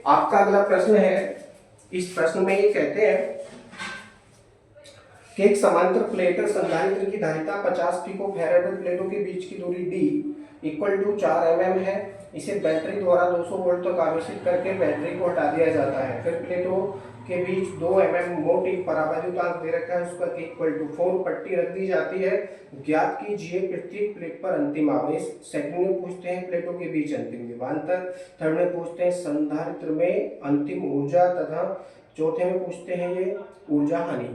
आपका अगला प्रश्न है, इस प्रश्न में ये कहते हैं कि एक समांतर प्लेट संधारित्र की धारिता 50 पिको फैराड और प्लेटों के बीच की दूरी d इक्वल टू 4 mm है। इसे बैटरी द्वारा 200 वोल्ट तक आवेशित करके बैटरी को हटा दिया जाता है। फिर प्लेटों के बीच 2 mm मोटी परावैद्युतांक दे रखा है, उसका इक्वल टू 4 पट्टी रख दी जाती है। ज्ञात कीजिए प्रत्येक प्लेट पर अंतिम आवेश। सेकंड में पूछते हैं प्लेटों के बीच अंतिम विभवांतर। थर्ड में पूछते हैं संधारित्र में अंतिम ऊर्जा तथा चौथे में पूछते हैं ये ऊर्जा हानि।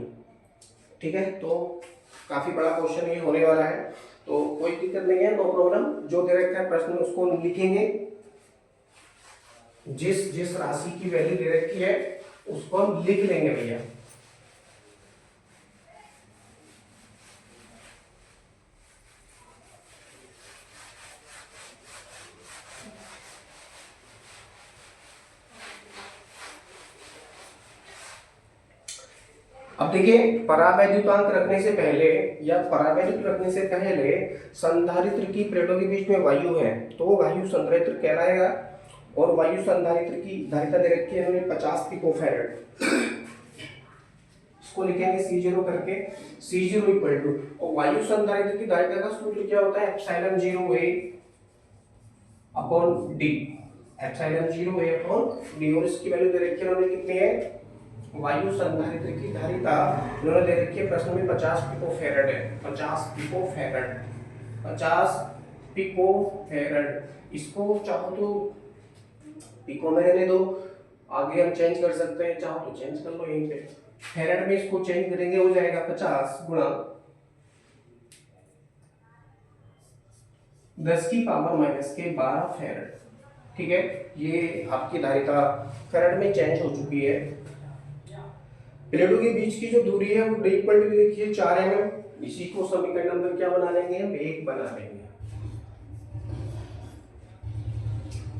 ठीक है, तो काफी बड़ा क्वेश्चन ये होने वाला है, तो कोई दिक्कत नहीं है, नो प्रॉब्लम। जो दे रखा है प्रश्न उसको लिखेंगे, जिस जिस राशि की वैल्यू दे रखी है उसको हम लिख लेंगे भैया। अब देखिए, परावैद्युतांक रखने से पहले या परावैद्युत रखने से पहले संधारित्र की प्लेटों के बीच में वायु है तो वो वायु संधारित्र कहलाएगा। और वायु संधारित्र की धारिता दे रखी है 50 पिको फैराड। इसको लिखेंगे C0 करके, C0 इक्वल टू, और वायु संधारित्र की धारिता का सूत्र क्या होता है, epsilon 0 A upon D। Epsilon 0 A upon D, और इसकी वैल्यू दे रखी है उन्होंने कितनी है, वायु संधारित्र की धारिता उन्होंने दे रखी है प्रश्न में 50 पिको फैराड है। 50 पिको फैराड, 50 पिको फैराड। इसको चाहो तो पिको में रहने दो, आगे हम चेंज कर सकते हैं, चाहो तो चेंज कर लो यहीं पे। फैराड में इसको चेंज करेंगे, हो जाएगा 50 गुणा 10 की पावर माइनस के 12 फैराड। ठीक है, ये आपकी धारिता फैराड में चेंज हो चुकी है। प्लेटों के बीच की जो दूरी है वो इक्वल टू देखिए 4 mm। इसी को समीकरण नंबर क्या बना लेंगे हम, 1 बना लेंगे।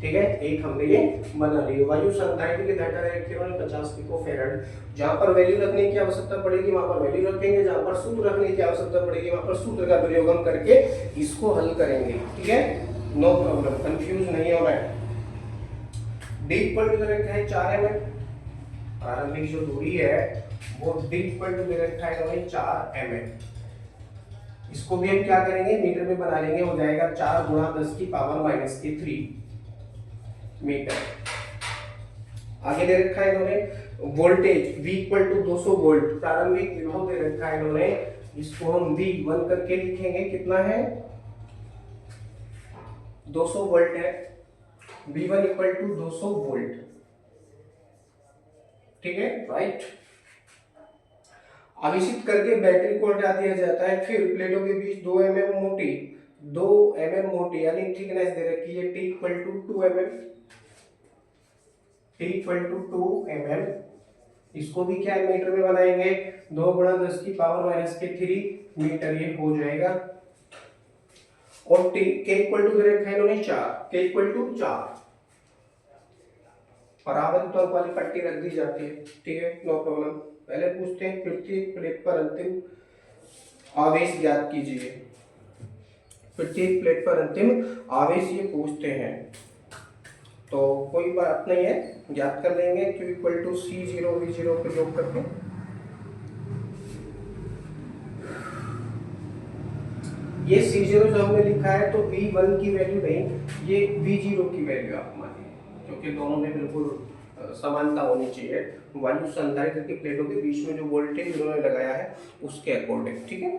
ठीक है, एक हमने ये बना ली। वायु संधारित्र की धारिता रखी है 50 पिको फैराड। जहां पर वैल्यू रखने की आवश्यकता पड़ेगी वहां पर वैल्यू रखेंगे, जहां पर सूत्र रखने की आवश्यकता पड़ेगी वहां पर सूत्र का प्रयोग हम करके इसको हल करेंगे। ठीक है, नो प्रॉब्लम, कंफ्यूज नहीं होना है। d इक्वल टू रखा है 4 mm। प्रारंभिक जो दूरी है वो d इक्वल टू रखा है 4 mm। इसको भी हम क्या करेंगे, मीटर में बना लेंगे, हो जाएगा 4 गुणा 10 की पावर माइनस के 3 मीटर। आगे दे रखा है इन्होंने voltage V equal to 200 volt. प्रारंभिक विभव दे रखा है इन्होंने, इसको हम V1 करके लिखेंगे। कितना है, 200 वोल्ट है। V1 equal to 200 volt. ठीक है, राइट। आवेशित करके बैटरी को हटा दिया जाता है। फिर प्लेटों के बीच 2 mm मोटी, 2 mm मोटी यानी थिकनेस दे रखी है T equal to 2 mm। T equal to 2 mm। इसको भी क्या मीटर में बनाएंगे, 2 गुणा 10 की पावर माइनस के 3 मीटर ये हो जाएगा। और T के इक्वल टू दे रखा है इन्होंने 4, के इक्वल टू 4। परावैद्युतांक वाली पट्टी रख दी जाती है। ठीक है, नो प्रॉब्लम। पहले पूछते हैं प्रत्येक प्लेट पर अंतिम आवेश ज्ञात कीजिए। प्रत्येक प्लेट पर अंतिम आवेश ये पूछते हैं, तो कोई बात नहीं है, ज्ञात कर लेंगे। Q equal to C0 V0 प्रयोग करके। ये C0 जो हमने लिखा है तो V1 की वैल्यू नहीं, ये V0 की वैल्यू आप मानिए, क्योंकि दोनों में बिल्कुल समानता होनी चाहिए। वायु संधारित्र की प्लेटों के बीच में जो वोल्टेज उन्होंने लगाया है उसके अकॉर्डिंग। ठीक है,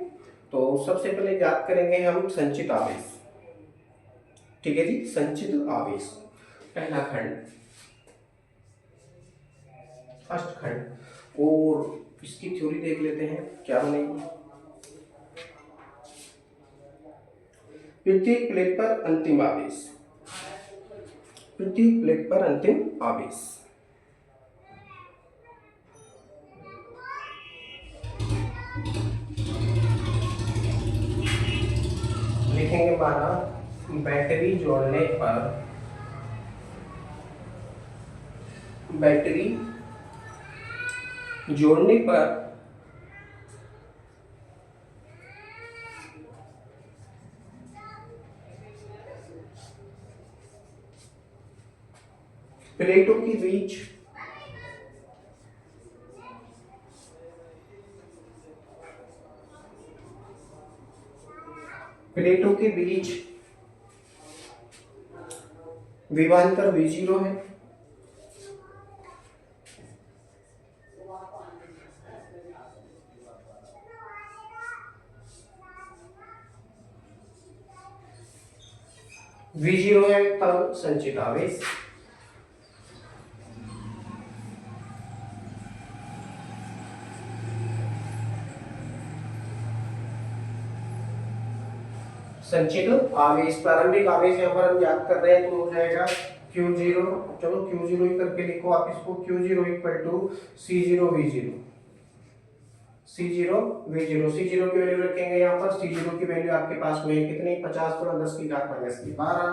तो सबसे पहले ज्ञात करेंगे हम संचित आवेश। ठीक है जी, संचित आवेश पहला खंड, फर्स्ट खंड। और इसकी थ्योरी देख लेते हैं क्या बनेगी। प्रत्येक प्लेट पर अंतिम आवेश, प्रत्येक प्लेट पर अंतिम आवेश। लिखेंगे 12, बैटरी जोड़ने पर, बैटरी जोड़ने पर प्लेटों के बीच विभवांतर V0 है। V0 है तब संचित आवेश प्रारंभिक आवेश यहाँ पर हम याद कर रहे हैं तो हो जाएगा Q0। चलो Q0 ही करके लिखो आप इसको। Q0 equal to C0 V0। C0 V0 C0 की वैल्यू रखेंगे यहाँ पर। C0 की वैल्यू आपके पास में कितनी 50 गुणा 10 की घात माइनस की 12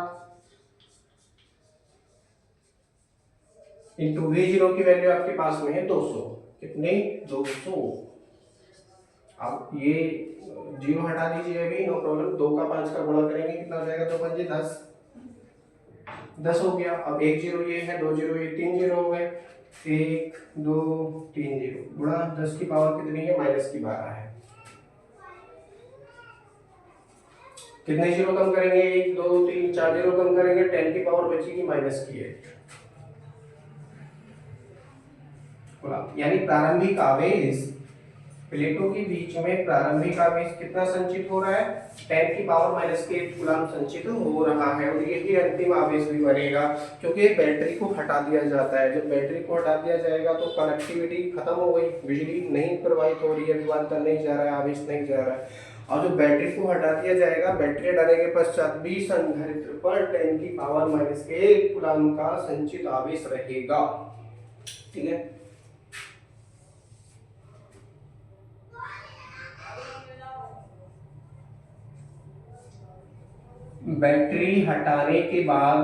इंटू V0 की वैल्यू आपके पास में है 200। कितने 200। अब ये जीरो हटा दीजिए अभी, नो प्रॉब्लम। 2 का 5 का गुणा करेंगे कितना हो जाएगा, 2 पंजे 10 10 हो गया। अब एक जीरो ये है, 2 जीरो ये, 3 जीरो हो गए, 1 2 3 जीरो गुणा 10 की पावर कितनी है माइनस की 12 है। कितने जीरो कम करेंगे 1 2 3 4 जीरो कम करेंगे, 10 की पावर बचेगी माइनस की 8। यानी प्रारंभिक आवेश प्लेटों के बीच में प्रारंभिक आवेश कितना संचित हो रहा है 10 की पावर माइनस के 8 कूलम संचित हो रहा है। और यही अंतिम आवेश भी बनेगा क्योंकि बैटरी को हटा दिया जाता है। जब बैटरी को हटा दिया जाएगा तो कनेक्टिविटी खत्म हो गई, बिजली नहीं प्रवाहित हो रही है, विभवांतर नहीं जा रहा है, आवेश नहीं जा रहा है। और जब बैटरी को हटा दिया जाएगा, बैटरी हटाने के पश्चात भी संधारित्र पर 10 की पावर माइनस के 8 कूलम का संचित आवेश रहेगा। ठीक है, बैटरी हटाने के बाद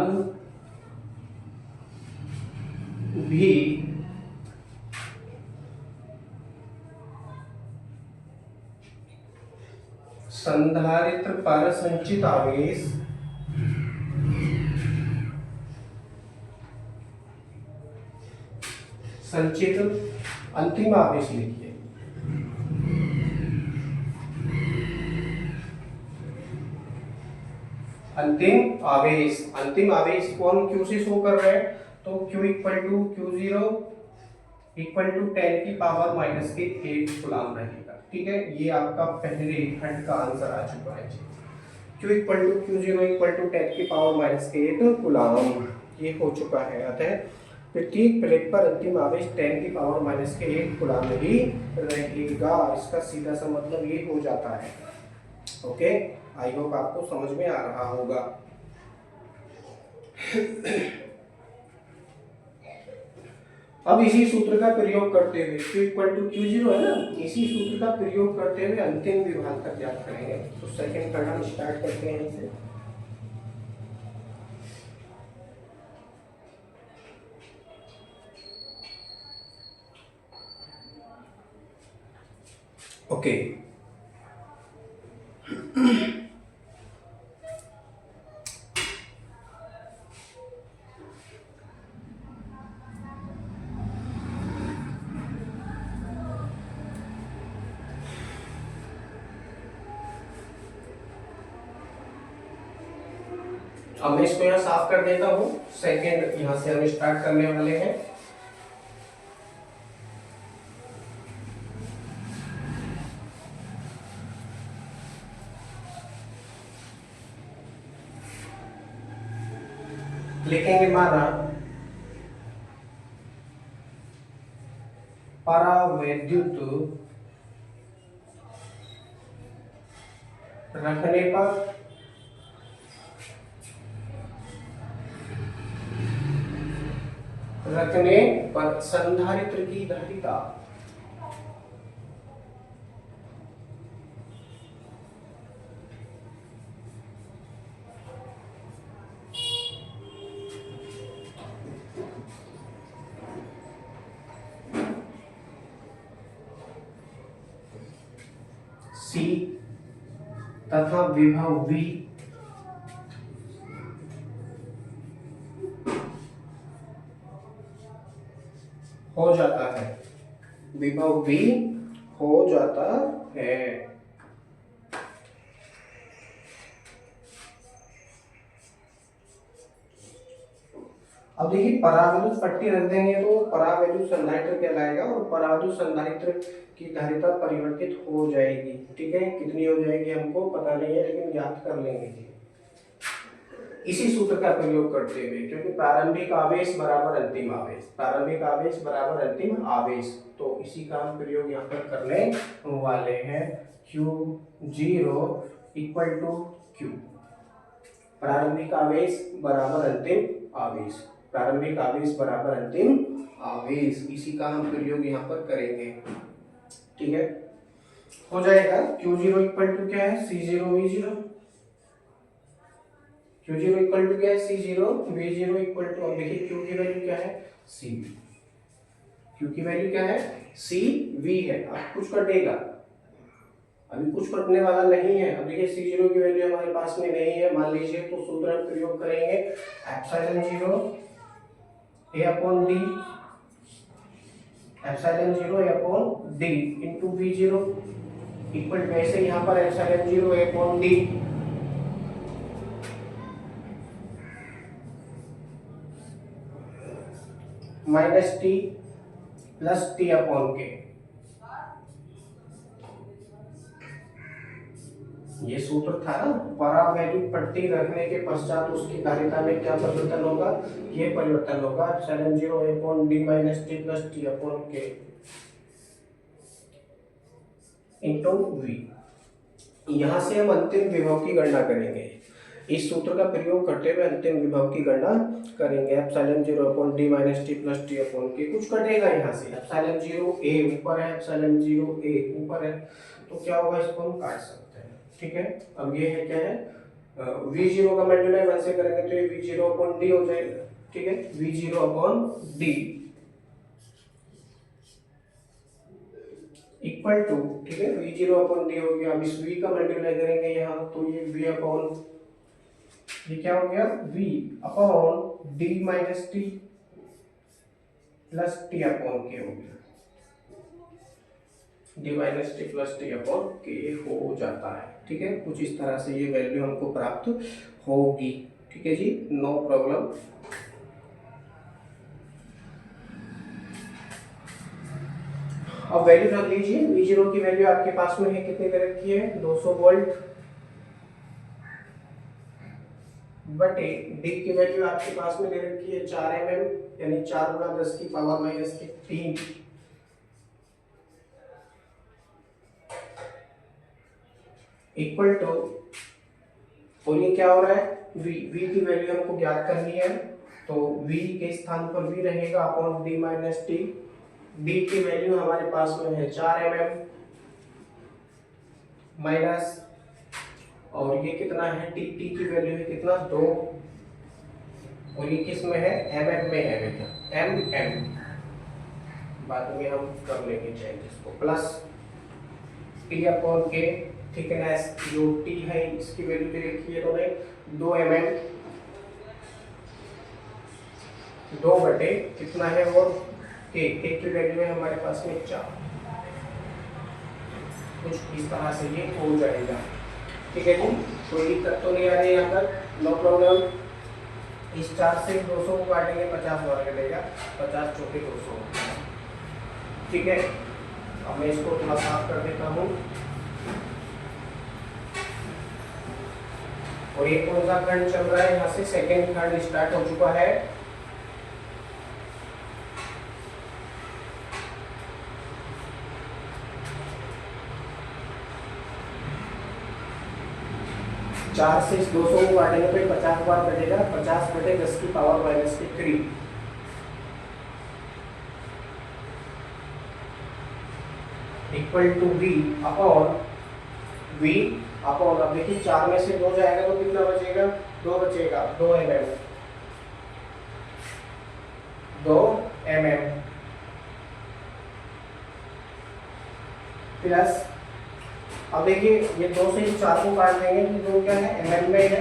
भी संधारित्र पर संचित आवेश संचित अंतिम आवेश लिखिए। अंतिम आवेश को हम Q से शो कर रहे हैं तो Q equal to Q0 equal to 10 की पावर माइनस के 8 कूलम रहेगा। ठीक है, ये आपका पहले खंड का आंसर आ चुका है। Q equal to Q0 equal to 10 की पावर माइनस के 8 कूलम ये हो चुका है। अतः प्रत्येक प्लेट पर अंतिम आवेश 10 की पावर माइनस के 8 कूलम ही रहेगा। इसका सीधा सा मतलब ये हो जाता है। ओके, आई होप आपको समझ में आ रहा होगा। अब इसी सूत्र का प्रयोग करते हुए Q इक्वल टू Q0 है ना, इसी सूत्र का प्रयोग करते हुए अंतिम विभवांतर ज्ञात करेंगे। तो सेकंड खंड हम स्टार्ट करते हैं इसे। ओके, अब मैं इसको यहाँ साफ कर देता हूँ। सेकेंड यहाँ से हम स्टार्ट करने वाले हैं। लिखेंगे माना परावैद्युत रखने पर संधारित्र की धारिता C तथा विभव V हो जाता है, विभव V हो जाता है। अब देखिए परावैद्युत पट्टी रख देंगे तो परावैद्युत संधारित्र कहलाएगा और परावैद्युत संधारित्र की धारिता परिवर्तित हो जाएगी। ठीक है, कितनी हो जाएगी हमको पता नहीं है, लेकिन याद कर लेंगे इसी सूत्र का प्रयोग करते हुए, क्योंकि प्रारंभिक आवेश बराबर अंतिम आवेश, प्रारंभिक आवेश बराबर अंतिम आवेश, तो इसी का हम प्रयोग यहाँ पर करने वाले हैं। Q0 इक्वल टू Q, प्रारंभिक आवेश बराबर अंतिम आवेश, प्रारंभिक आवेश बराबर अंतिम आवेश, इसी का हम प्रयोग यहाँ पर करेंगे। ठीक है, हो जाएगा Q0 इक्वल टू क्या है, C0 V0, Q0 equal to क्या है, C0 V0 इक्वल टू, अब देखिए Q की वैल्यू क्या है, CV, Q की वैल्यू क्या है, CV है। अब कुछ कटेगा, अभी कुछ कटने वाला नहीं है। अब देखिए C0 की वैल्यू हमारे पास में नहीं है, मान लीजिए, तो सूत्र हम प्रयोग करेंगे epsilon 0 A upon D, epsilon 0 A upon D into V0 equal to, ऐसे यहाँ पर epsilon 0 A upon D minus T plus T upon K, ये सूत्र था ना, परावैद्युत पट्टी रखने के पश्चात उसकी धारिता में क्या परिवर्तन होगा, ये परिवर्तन होगा epsilon 0 A upon D minus T plus T upon K into V। यहाँ से हम अंतिम विभव की गणना करेंगे, इस सूत्र का प्रयोग करते हुए अंतिम विभव की गणना करेंगे। Epsilon 0 upon D minus T plus T upon K, कुछ कटेगा यहाँ से, एप्सिलॉन 0 A ऊपर है, एप्सिलॉन 0 A ऊपर है, तो क्या होगा, इसको हम काट सकते हैं। ठीक है, अब ये है क्या है, V0 का मल्टीप्लाई 1 से करेंगे तो ये V0 अपॉन D हो जाएगा। ठीक है, V0 upon D equal to, ठीक है, V0 अपॉन D हो गया। अब इस V का मल्टीप्लाई करेंगे यहाँ, तो ये V अपॉन, ये क्या हो गया, V upon D minus T plus T upon K हो गया, D minus T plus T upon K हो जाता है। ठीक है, कुछ इस तरह से ये वैल्यू हमको प्राप्त होगी। ठीक है जी, नो प्रॉब्लम। अब वैल्यू रख लीजिए, V0 की वैल्यू आपके पास में है, कितनी दे रखी है, 200 वोल्ट, बटे D की वैल्यू आपके पास में दे रखी है 4 mm, यानी 4 गुना 10 की पावर माइनस के 3 इक्वल टू, और ये क्या हो रहा है, V की वैल्यू हमको ज्ञात करनी है, तो V के स्थान पर V रहेगा upon D minus T। D की वैल्यू हमारे पास में है 4 mm माइनस, और ये कितना है, T की वैल्यू है कितना, 2, और ये किस में है, mm में है बेटा, mm, बाद में हम कर लेंगे चेंज इसको, plus T upon K, thickness जो T है इसकी वैल्यू दे रखी है, तो 2 mm, 2 बटे कितना है, और K की वैल्यू है हमारे पास में 4, कुछ इस तरह से ये हो जाएगा। ठीक है जी, कोई दिक्कत तो नहीं आ रही यहाँ पर, नो प्रॉब्लम। इस 4 से 200 को काटेंगे, 50 बार कटेगा, 50 चौके 200। ठीक है, अब मैं इसको थोड़ा साफ कर देता हूँ। और ये कौन सा खंड चल रहा है, यहाँ से सेकेंड खंड स्टार्ट हो चुका है। चार से 200 को काटेंगे तो 50 बार कटेगा, 50 बटे 10 की पावर माइनस के 3 equal to V upon V upon, अब देखिए 4 में से 2 जाएगा तो कितना बचेगा, 2 बचेगा, 2 mm, 2 mm प्लस, अब देखिए ये 2 से 4 को काट देंगे तो 2 क्या है, mm में है,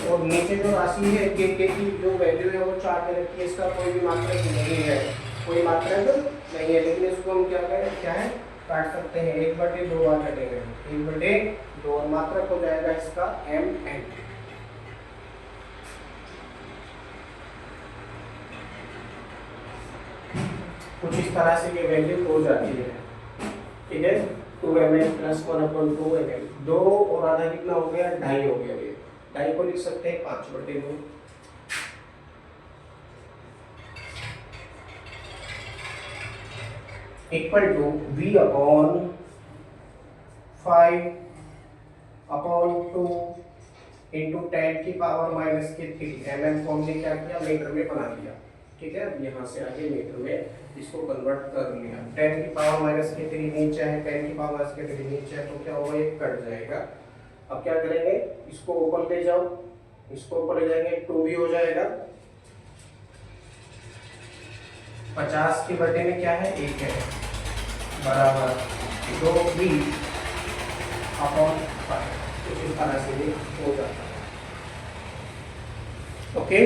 और नीचे जो राशि है के की जो वैल्यू है वो 4 दे रखी है, इसका कोई भी मात्रक नहीं है, कोई मात्रक नहीं है, लेकिन इसको हम क्या करें, क्या है, काट सकते हैं। 1/2 बार कटेंगे, 1/2 और मात्रक हो जाएगा इसका mn। कुछ इस तरह से ये वैल्यू हो जाती है, ठीक है। 2mn + 1/2mn, 2 और आधा कितना हो गया, 2.5 हो गया। ये 2.5 को लिख सकते हैं 5/2 equal to V/5/2 into 10⁻³ mm को हमने क्या किया, मीटर में बना दिया, ठीक है। अब यहाँ से आगे मीटर में इसको कन्वर्ट कर लिया। 10⁻³ नीचे है, 10⁻³ नीचे है, तो क्या होगा, ये कट जाएगा। अब क्या करेंगे, इसको ऊपर ले जाओ, इसको ऊपर ले जाएंगे, 2v हो जाएगा। 50 के बटे में क्या है, 1 है, बराबर 2v/5। तो इस तरह से ये हो जाता है, ओके।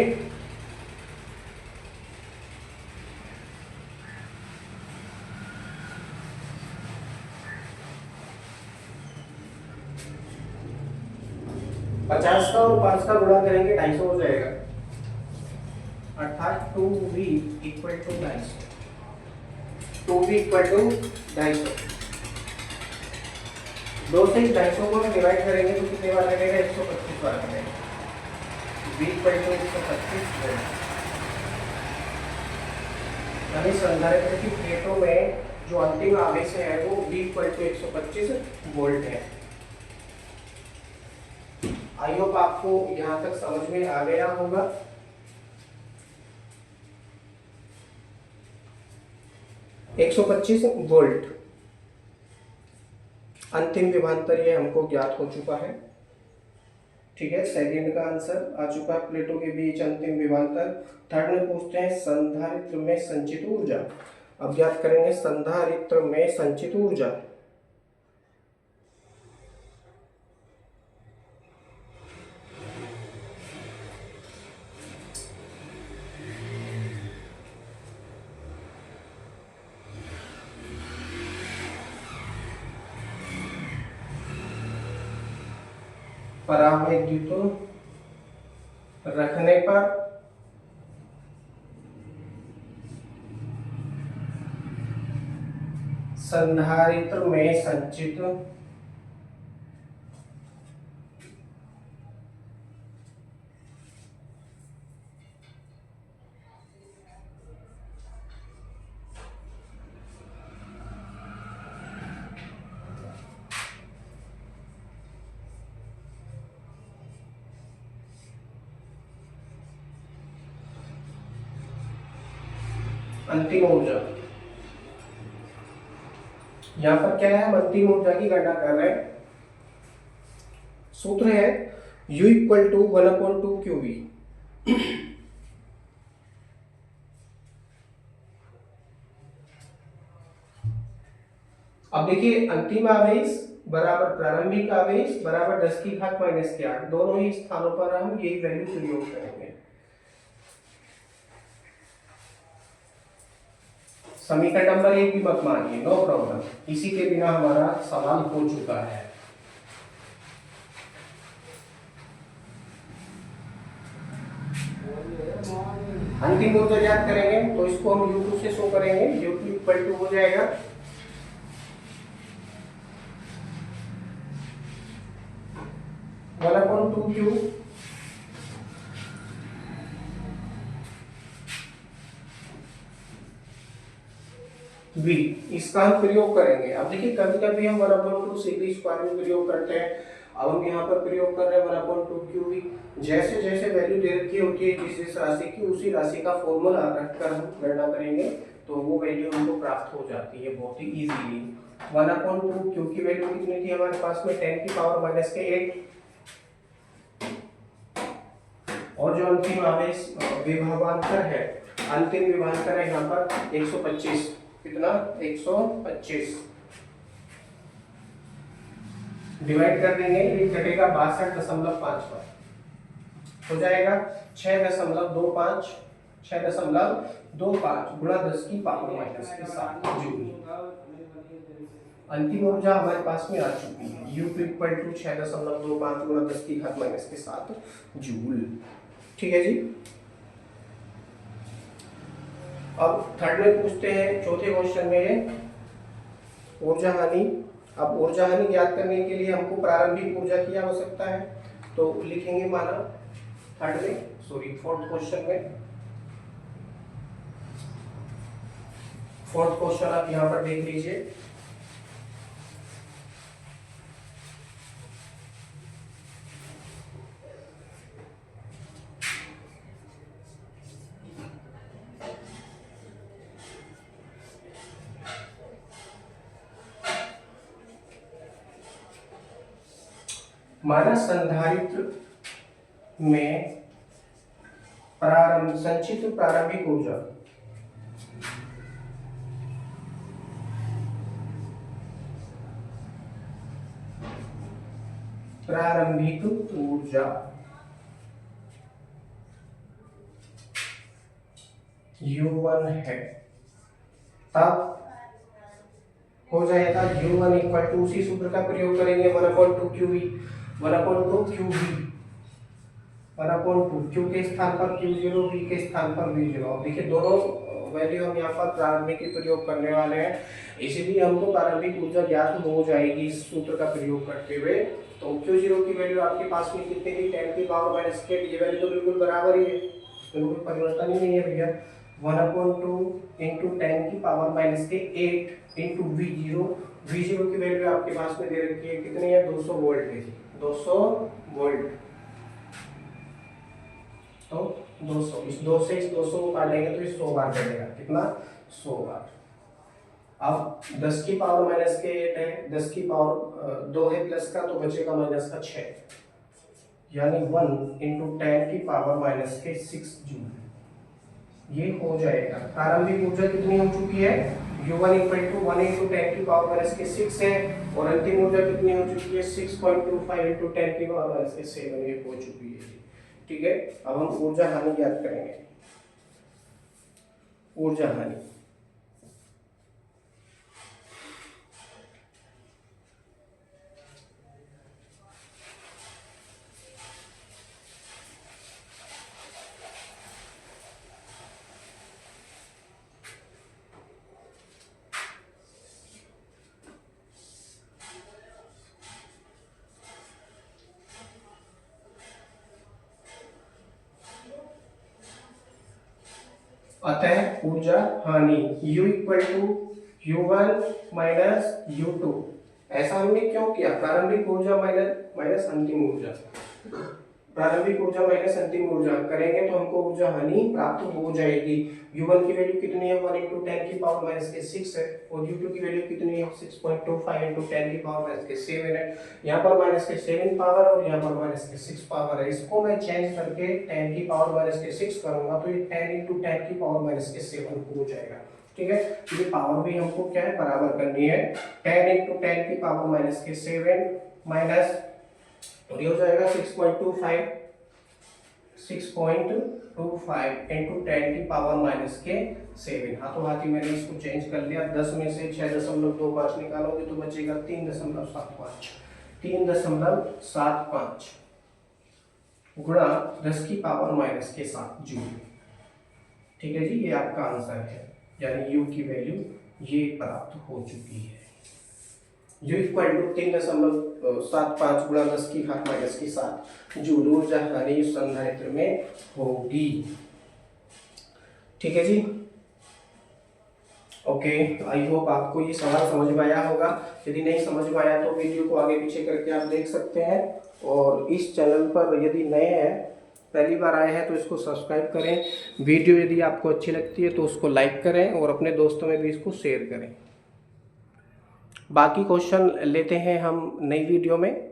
पचास का और 5 का गुणा करेंगे, 250 हो जाएगा, अर्थात 2v = 250। 2v = 250। 2 से 250 को डिवाइड करेंगे तो कितने बार लगेगा, 125 बार लगेगा। v = 125 यानी संधारित्र की प्लेटों में जो अंतिम आवेश है वो v = 125 वोल्ट है। आई होप आपको यहाँ तक समझ में आ गया होगा। एक 125 वोल्ट अंतिम विभवांतर ये हमको ज्ञात हो चुका है, ठीक है। सेकंड का आंसर आ चुका है, प्लेटों के बीच अंतिम विभवांतर। थर्ड में पूछते हैं संधारित्र में संचित ऊर्जा। अब ज्ञात करेंगे संधारित्र में संचित ऊर्जा। परावैद्युत रखने पर संधारित्र में संचित अंतिम ऊर्जा। यहां पर क्या है, हम अंतिम ऊर्जा की गणना कर रहे हैं। सूत्र है U = 1/2qv। अब देखिए, अंतिम आवेश बराबर प्रारंभिक आवेश बराबर 10⁻⁻8। दोनों ही स्थानों पर हम यही वैल्यू प्रयोग करेंगे। समीकरण नंबर 1 भी मत मानिए, नो प्रॉब्लम, इसी के बिना हमारा सवाल हो चुका है। अंतिम ऊर्जा ज्ञात करेंगे तो इसको हम U2 से शो करेंगे। U2 = हो जाएगा 1/2q v। इसका हम प्रयोग करेंगे। अब देखिए, कभी कभी हम 1/2 σv² में प्रयोग करते हैं। अब हम यहाँ पर प्रयोग कर रहे हैं 1/2qv। जैसे जैसे वैल्यू दे रखी होती है जिस राशि की, उसी राशि का फॉर्मूला रखकर हम गणना करेंगे तो वो वैल्यू हमको प्राप्त हो जाती है बहुत ही इजीली। 1/2 q की वैल्यू कितनी थी हमारे पास में, 10⁻⁸ और जो अंतिम आवेश विभवांतर है, अंतिम विभवांतर है यहाँ पर 125। कितना, 125 डिवाइड कर देंगे, ये घटेगा 62.5 पर। हो जाएगा 6.25 गुणा 10 की पावर माइनस के 7 जूल। अंतिम ऊर्जा हमारे पास में आ चुकी है, U इक्वल टू 6.25 गुणा 10 की घात माइनस के 7 जूल। ठीक है जी। अब थर्ड में पूछते हैं, चौथे क्वेश्चन में ऊर्जा हानि। अब ऊर्जा हानि ज्ञात करने के लिए हमको प्रारंभिक ऊर्जा की आवश्यकता है, तो लिखेंगे माना फोर्थ क्वेश्चन में। फोर्थ क्वेश्चन आप यहां पर देख लीजिए। माना संधारित्र में संचित प्रारंभिक ऊर्जा U1 है, तब हो जाएगा U1 इक्वल टू, उसी सूत्र का प्रयोग करेंगे 1/2 QV, 1/2 Q के स्थान पर Q0, V के स्थान पर V0। अब देखिए दोनों वैल्यू हम यहाँ पर प्रारंभिक की प्रयोग करने वाले हैं, इसीलिए हमको प्रारंभिक ऊर्जा ज्ञात हो जाएगी इस सूत्र का प्रयोग करते हुए। तो Q0 की वैल्यू आपके पास में कितने की, 10 की पावर -8। ये वैल्यू तो बिल्कुल बराबर ही है, बिल्कुल परिवर्तन ही नहीं है भैया। 1/2 इंटू 10 की पावर -8 इंटू V0 की वैल्यू आपके पास में दे रखी है, कितनी है, 200 वोल्ट है, 200 वोल्ट। तो 200, इस 2 से इस 200 को काटेंगे तो ये 100 बार करेगा, कितना, 100 बार। अब 10 की पावर -8 है, 10 की पावर 2 है प्लस का, तो बचेगा माइनस का 6, यानी 1 इंटू 10 की पावर -6 जूल। ये हो जाएगा। प्रारंभिक ऊर्जा कितनी हो चुकी है, U1 इक्वल टू 1 इंटू 10 की पावर -6 है, और अंतिम ऊर्जा कितनी हो चुकी है, 6.25 इंटू 10 की पावर -7 ये हो चुकी है। ठीक है। अब हम ऊर्जा हानि ज्ञात करेंगे। ऊर्जा हानि, अतः ऊर्जा हानि U equal to U1 minus U2। ऐसा हमने क्यों किया, प्रारंभिक ऊर्जा माइनस अंतिम ऊर्जा, प्रारंभिक ऊर्जा माइनस अंतिम ऊर्जा करेंगे तो हमको ऊर्जा हानि प्राप्त हो जाएगी। U1 की वैल्यू कितनी है, 1 इंटू 10 की पावर -6 है, और U2 की वैल्यू कितनी है, 6.25 इंटू 10 की पावर -7 है। यहाँ पर -7 पावर और यहाँ पर -6 पावर है। इसको मैं चेंज करके 10 की पावर -6 करूंगा तो ये 10 इंटू 10 की पावर -7 हो जाएगा। ठीक है। ये पावर भी हमको क्या है, बराबर करनी है। 10 इंटू 10 की पावर -7 माइनस, और ये हो जाएगा 6.25 इंटू 10 की पावर -7। हाथों हाथ ही मैंने इसको चेंज कर लिया। 10 में से 6.25 निकालोगे तो बचेगा 3.75 गुणा 10 की पावर -7 जूल। ठीक है जी, ये आपका आंसर है, यानी U की वैल्यू ये प्राप्त हो चुकी है। U इक्वल टू 3.75 गुणा 10 की घात -7 जूल ऊर्जा हानि संधारित्र में होगी। ठीक है जी। ओके, आई होप आपको ये सवाल समझ में आया होगा। यदि नहीं समझ में आया तो वीडियो को आगे पीछे करके आप देख सकते हैं, और इस चैनल पर यदि नए हैं, पहली बार आए हैं, तो इसको सब्सक्राइब करें। वीडियो यदि आपको अच्छी लगती है तो उसको लाइक करें और अपने दोस्तों में भी इसको शेयर करें। बाकी क्वेश्चन लेते हैं हम नई वीडियो में।